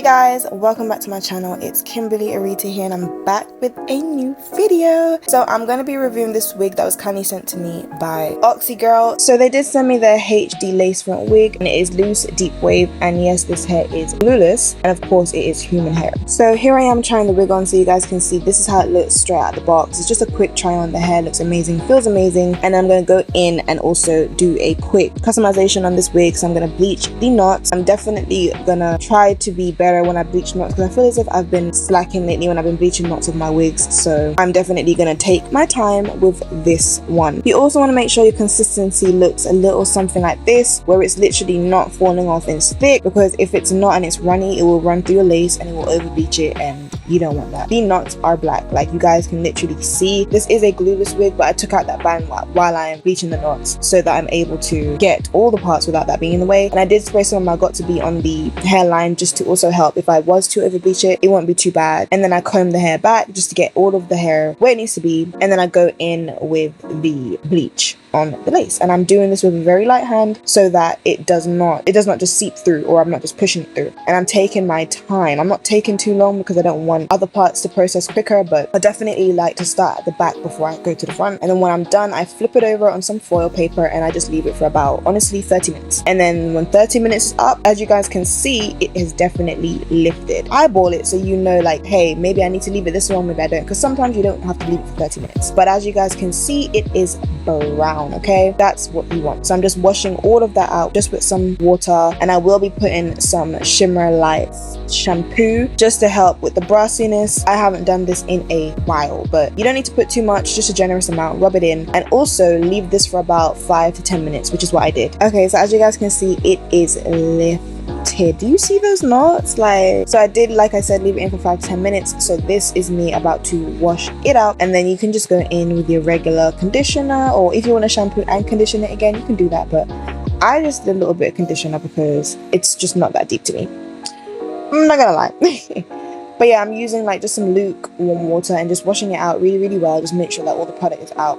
Hey guys, welcome back to my channel. It's Kimberly Arita here and I'm back with a new video. So I'm going to be reviewing this wig that was kindly sent to me by Oxeyegirl. So they did send me the HD lace front wig and it is loose deep wave, and yes, this hair is glueless and of course it is human hair. So here I am trying the wig on so you guys can see this is how it looks straight out the box. It's just a quick try on. The hair looks amazing, feels amazing, and I'm going to go in and also do a quick customization on this wig. So I'm going to bleach the knots. I'm definitely going to try to be better when I bleach knots because I feel as if I've been slacking lately when I've been bleaching knots of my wigs, so I'm definitely going to take my time with this one. You also want to make sure your consistency looks a little something like this, where it's literally not falling off and it's thick, because if it's not and it's runny, it will run through your lace and it will over bleach it, and you don't want that. The knots are black, like you guys can literally see. This is a glueless wig, but I took out that band while I am bleaching the knots so that I'm able to get all the parts without that being in the way. And I did spray some of my got to be on the hairline just to also help if I was to over bleach it, it won't be too bad. And then I comb the hair back just to get all of the hair where it needs to be, and then I go in with the bleach on the lace, and I'm doing this with a very light hand so that it does not just seep through, or I'm not just pushing it through. And I'm taking my time. I'm not taking too long because I don't want other parts to process quicker, but I definitely like to start at the back before I go to the front. And then when I'm done, I flip it over on some foil paper and I just leave it for about, honestly, 30 minutes. And then when 30 minutes is up, as you guys can see, it has definitely lifted. Eyeball it so you know, like, hey, maybe I need to leave it this long, maybe I don't, because sometimes you don't have to leave it for 30 minutes. But as you guys can see, it is brown. Okay, that's what you want. So I'm just washing all of that out just with some water, and I will be putting some Shimmer Lights shampoo just to help with the brassiness. I haven't done this in a while, but you don't need to put too much, just a generous amount. Rub it in and also leave this for about 5 to 10 minutes, which is what I did. Okay, so as you guys can see, it is lifted. Do you see those knots? Like, so I did, like I said, leave it in for 5 to 10 minutes. So this is me about to wash it out, and then you can just go in with your regular conditioner, or if you want to shampoo and condition it again, you can do that, but I just did a little bit of conditioner because it's just not that deep to me, I'm not gonna lie. But yeah, I'm using like just some lukewarm water and just washing it out really, really well. Just make sure that all the product is out.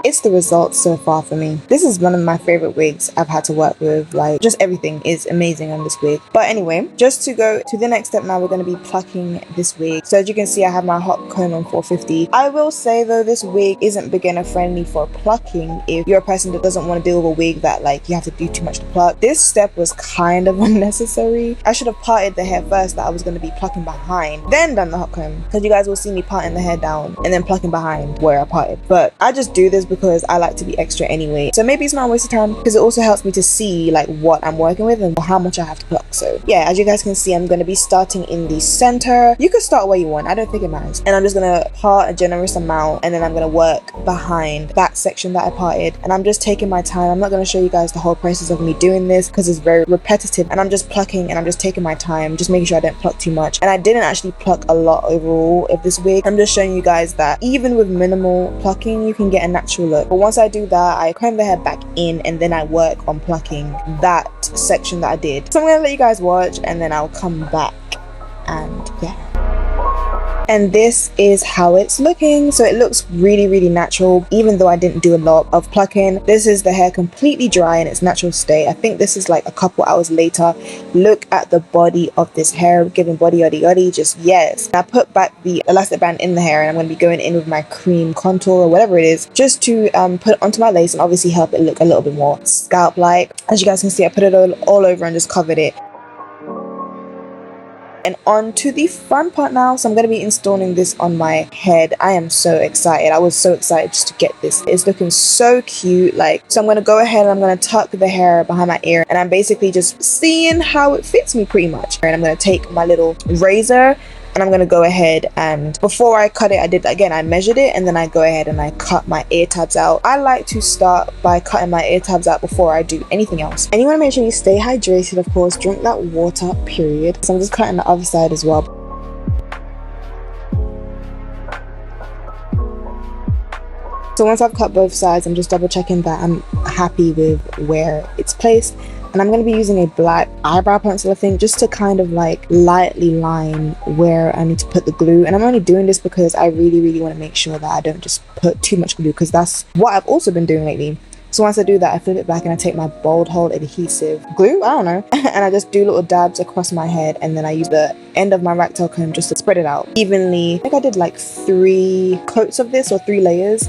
It's the results so far for me. This is one of my favorite wigs I've had to work with. Like, just everything is amazing on this wig. But anyway, just to go to the next step now, we're going to be plucking this wig. So as you can see, I have my hot comb on 450. I will say though, this wig isn't beginner friendly for plucking if you're a person that doesn't want to deal with a wig that like you have to do too much to pluck. This step was kind of unnecessary. I should have parted the hair first that I was going to be plucking behind, then done the hot comb, because you guys will see me parting the hair down and then plucking behind where I parted. But I just do this because I like to be extra anyway, so maybe it's not a waste of time because it also helps me to see like what I'm working with and how much I have to pluck. So yeah, as you guys can see, I'm going to be starting in the center. You can start where you want, I don't think it matters. And I'm just going to part a generous amount, and then I'm going to work behind that section that I parted, and I'm just taking my time. I'm not going to show you guys the whole process of me doing this because it's very repetitive, and I'm just plucking and I'm just taking my time, just making sure I don't pluck too much. And I didn't actually pluck a lot overall of this wig. I'm just showing you guys that even with minimal plucking, you can get a natural look. But once I do that, I comb the hair back in and then I work on plucking that section that I did. So I'm gonna let you guys watch and then I'll come back, and yeah. And this is how it's looking. So it looks really, really natural, even though I didn't do a lot of plucking. This is the hair completely dry in its natural state. I think this is like a couple hours later. Look at the body of this hair, giving body yoddy yoddy, just yes. I put back the elastic band in the hair, and I'm going to be going in with my cream contour or whatever it is, just to put it onto my lace and obviously help it look a little bit more scalp like. As you guys can see, I put it all over and just covered it. And on to the front part now. So I'm going to be installing this on my head. I am so excited. I was so excited just to get this. It's looking so cute. Like, so I'm going to go ahead and I'm going to tuck the hair behind my ear, and I'm basically just seeing how it fits me pretty much. And I'm going to take my little razor and I'm going to go ahead, and before I cut it, I measured it, and then I go ahead and I cut my ear tabs out. I like to start by cutting my ear tabs out before I do anything else. And you want to make sure you stay hydrated, of course. Drink that water, period. So I'm just cutting the other side as well. So once I've cut both sides, I'm just double checking that I'm happy with where it's placed. And I'm going to be using a black eyebrow pencil, I think, just to kind of like lightly line where I need to put the glue. And I'm only doing this because I really, really want to make sure that I don't just put too much glue, because that's what I've also been doing lately. So once I do that, I flip it back and I take my bold hold adhesive glue, I don't know, and I just do little dabs across my head, and then I use the end of my rat tail comb just to spread it out evenly. I think I did like 3 coats of this, or 3 layers.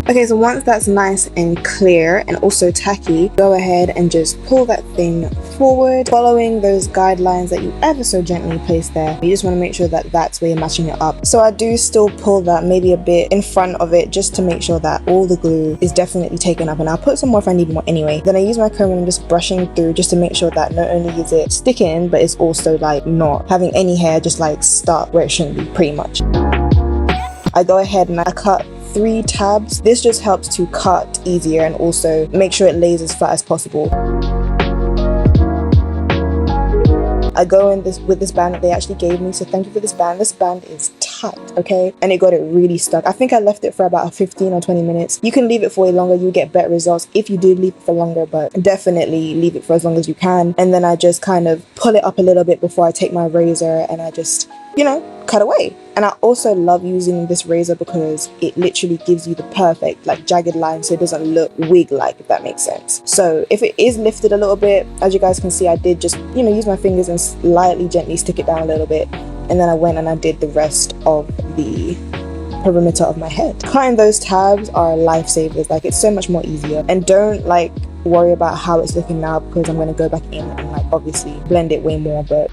Okay, so once that's nice and clear and also tacky, go ahead and just pull that thing forward, following those guidelines that you ever so gently place there. You just want to make sure that that's where you're matching it up. So I do still pull that maybe a bit in front of it just to make sure that all the glue is definitely taken up, and I'll put some more if I need more anyway. Then I use my comb and I'm just brushing through just to make sure that not only is it sticking, but it's also like not having any hair just like stuck where it shouldn't be, pretty much. I go ahead and I cut 3 tabs. This just helps to cut easier and also make sure it lays as flat as possible. I go in with this band that they actually gave me, so thank you for this band. This band is tight, okay? And it got it really stuck. I think I left it for about 15 or 20 minutes. You can leave it for way longer, you get better results if you did leave it for longer, but definitely leave it for as long as you can. And then I just kind of pull it up a little bit before I take my razor and I just, you know, cut away. And I also love using this razor because it literally gives you the perfect like jagged line, so it doesn't look wig-like, if that makes sense. So if it is lifted a little bit, as you guys can see, I did just, you know, use my fingers and slightly gently stick it down a little bit, and then I went and I did the rest of the perimeter of my head. Cutting those tabs are lifesavers. Like, it's so much more easier. And don't like worry about how it's looking now, because I'm going to go back in and like obviously blend it way more. But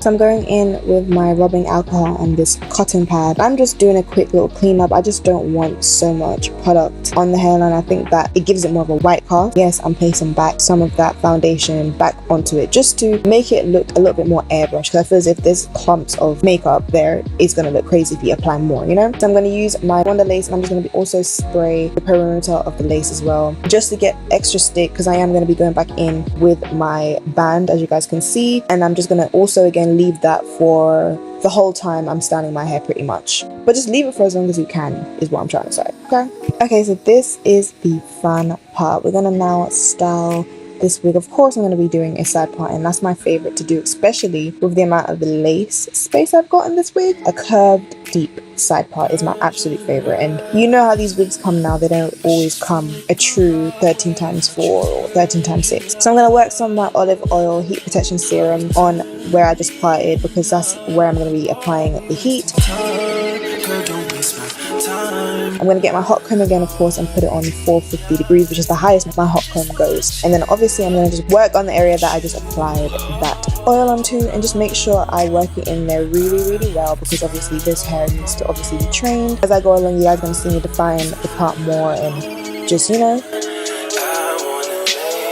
so I'm going in with my rubbing alcohol on this cotton pad. I'm just doing a quick little cleanup. I just don't want so much product on the hairline. I think that it gives it more of a white cast. Yes, I'm placing back some of that foundation back onto it just to make it look a little bit more airbrushed, because I feel as if there's clumps of makeup there, it's going to look crazy if you apply more, you know? So I'm going to use my Wonder Lace, and I'm just going to also spray the perimeter of the lace as well, just to get extra stick, because I am going to be going back in with my band, as you guys can see. And I'm just going to also again leave that for the whole time I'm styling my hair, pretty much. But just leave it for as long as you can is what I'm trying to say, okay? So this is the fun part. We're gonna now style this wig. Of course I'm going to be doing a side part, and that's my favorite to do, especially with the amount of the lace space I've got in this wig. A curved deep side part is my absolute favorite, and you know how these wigs come now, they don't always come a true 13x4 or 13x6. So I'm going to work some of my olive oil heat protection serum on where I just parted, because that's where I'm going to be applying the heat. I'm going to get my hot comb again, of course, and put it on 450 degrees, which is the highest my hot comb goes. And then obviously I'm going to just work on the area that I just applied that oil onto, and just make sure I work it in there really well, because obviously this hair needs to obviously be trained. As I go along, you guys are going to see me define the part more, and just, you know,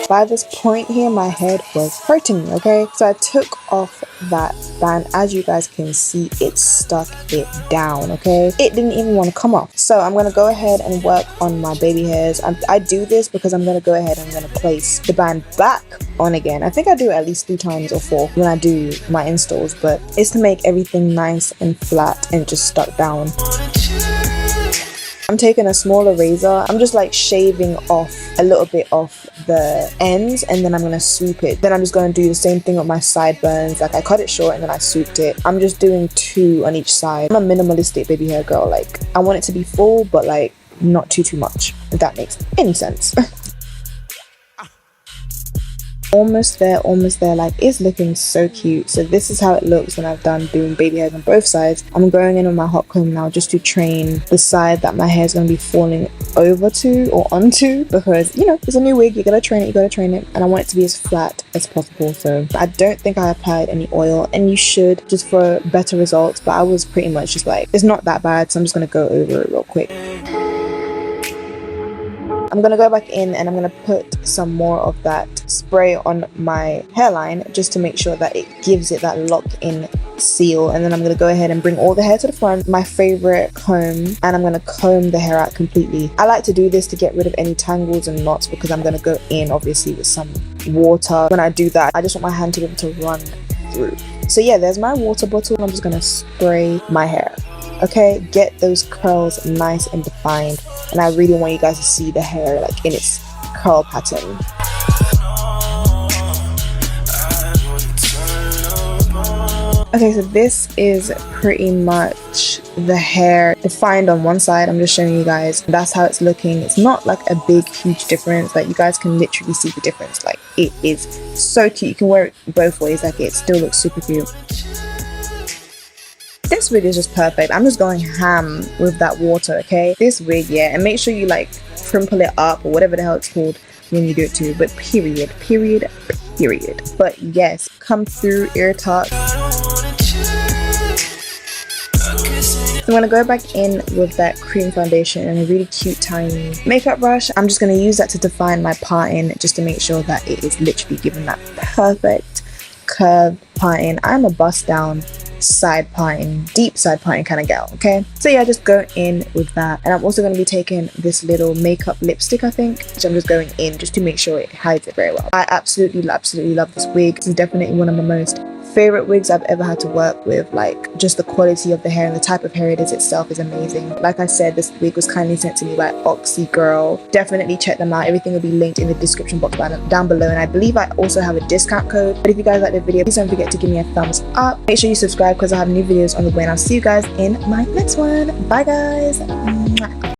by this point here my head was hurting me, okay? So I took off that band. As you guys can see, it stuck it down, okay? It didn't even want to come off. So I'm going to go ahead and work on my baby hairs. I do this because I'm going to go ahead and I'm going to place the band back on again. I think I do it at least 3 times or 4 when I do my installs, but it's to make everything nice and flat and just stuck down. I'm taking a smaller razor. I'm just like shaving off a little bit off the ends, and then I'm going to swoop it. Then I'm just going to do the same thing with my sideburns. Like, I cut it short and then I swooped it. I'm just doing 2 on each side. I'm a minimalistic baby hair girl. Like, I want it to be full, but like not too much, if that makes any sense. Almost there. Like, it's looking so cute. So this is how it looks when I've done doing baby hairs on both sides. I'm going in with my hot comb now just to train the side that my hair is going to be falling over to or onto, because, you know, it's a new wig, you gotta train it, and I want it to be as flat as possible. So I don't think I applied any oil, and you should, just for better results, but I was pretty much just like, it's not that bad, so I'm just gonna go over it real quick. I'm going to go back in and I'm going to put some more of that spray on my hairline just to make sure that it gives it that lock-in seal. And then I'm going to go ahead and bring all the hair to the front, my favorite comb, and I'm going to comb the hair out completely. I like to do this to get rid of any tangles and knots, because I'm going to go in obviously with some water. When I do that, I just want my hand to be able to run through. So yeah, there's my water bottle. I'm just going to spray my hair. Okay, get those curls nice and defined, and I really want you guys to see the hair like in its curl pattern. Okay, so this is pretty much the hair defined on one side. I'm just showing you guys. That's how it's looking. It's not like a big, huge difference. Like, you guys can literally see the difference. Like, it is so cute. You can wear it both ways. Like, it still looks super cute. This wig is just perfect. I'm just going ham with that water, okay? This wig, yeah. And make sure you, like, crimple it up or whatever the hell it's called when you do it too. But period. But yes, come through ear tuck. So I'm going to go back in with that cream foundation and a really cute tiny makeup brush. I'm just going to use that to define my parting, just to make sure that it is literally giving that perfect curve parting. I'm a bust down side parting, deep side parting kind of gal, okay? So yeah, just go in with that. And I'm also going to be taking this little makeup lipstick, I think, which I'm just going in just to make sure it hides it very well. I absolutely love this wig. This is definitely one of my most favorite wigs I've ever had to work with. Like, just the quality of the hair and the type of hair it is itself is amazing. Like I said, this wig was kindly sent to me by Oxeyegirl. Definitely check them out. Everything will be linked in the description box down below, and I believe I also have a discount code. But if you guys like the video, please don't forget to give me a thumbs up. Make sure you subscribe because I have new videos on the way, and I'll see you guys in my next one. Bye guys. Mwah.